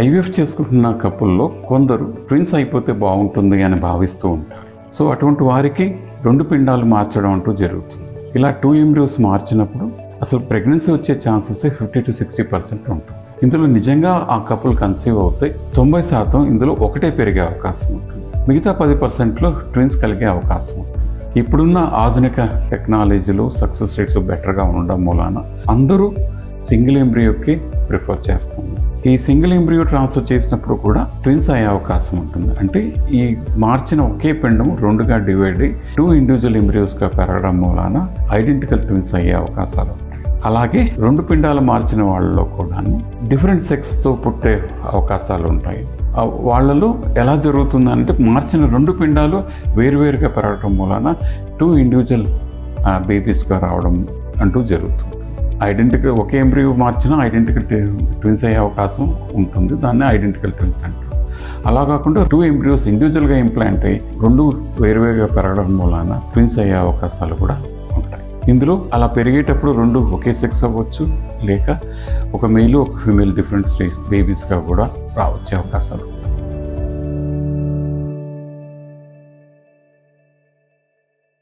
IVF చేసుకుంటున్న కపుల్లో కొందరు twins అయిపోతే బాగుంటుంది అని భావిస్తూ ఉంటారు. సో అటువంటి వారికి 2 పిండాలు మార్చడం అంటూ జరుగుతుంది. ఇలా 2 ఎంబ్రియోస్ మార్చినప్పుడు అసలు ప్రెగ్నెన్సీ వచ్చే ఛాన్సెస్ 50 to 60% ఉంటుంది. ఇందులో నిజంగా ఆ కపుల్ కన్సీవ్ అవుతే 90% ఇందులో ఒకటే పెరిగే అవకాశం ఉంటుంది. మిగతా 10%లో ట్విన్స్ కలిగే అవకాశం ఉంటుంది. ఇప్పుడున్న ఆధునిక టెక్నాలజీలు సక్సెస్ రేట్స్ బెటర్గా ఉండడం మూలాన అందరూ సింగిల్ ఎంబ్రియోకి ప్రిఫర్ చేస్తుంది. ఈ సింగిల్ ఎంబ్రియో ట్రాన్స్ఫర్ చేసినప్పుడు కూడా ట్విన్స్ అయ్యే అవకాశం ఉంటుంది. అంటే ఈ మార్చిన ఒకే పిండం 2గా డివైడ్ అయ్యి 2 ఇండివిజువల్ ఎంబ్రియోస్గా పెరగడం మూలాన ఐడెంటికల్ ట్విన్స్ అయ్యే అవకాశాలు ఉంటాయి. అలాగే 2 పిండాలు మార్చిన వాళ్ళలో కూడా డిఫరెంట్ సెక్స్తో పుట్టే అవకాశాలు ఉంటాయి. వాళ్ళలో ఎలా జరుగుతుందంటే మార్చిన 2 పిండాలు వేరువేరుగా పెరగడం మూలాన 2 ఇండివిజువల్ బేబీస్గా రావడం అంటూ జరుగుతుంది. ఐడెంటికల్ ఒకే ఎంబ్రియో మార్చినా ఐడెంటికల్ ట్విన్స్ అయ్యే అవకాశం ఉంటుంది. దాన్ని ఐడెంటికల్ ట్విన్స్ అంటారు. అలా కాకుండా 2 ఎంబ్రియోస్ ఇండివిజువల్గా ఇంప్లాంట్ అయ్యి 2 వేరువేరుగా పెరగడం మూలాన ట్విన్స్ అయ్యే అవకాశాలు కూడా ఉంటాయి. ఇందులో అలా పెరిగేటప్పుడు 2 ఒకే సెక్స్ అవ్వచ్చు, లేక ఒక మెయిల్ ఒక ఫీమేల్ డిఫరెంట్ బేబీస్గా కూడా రావచ్చే అవకాశాలు ఉంటాయి.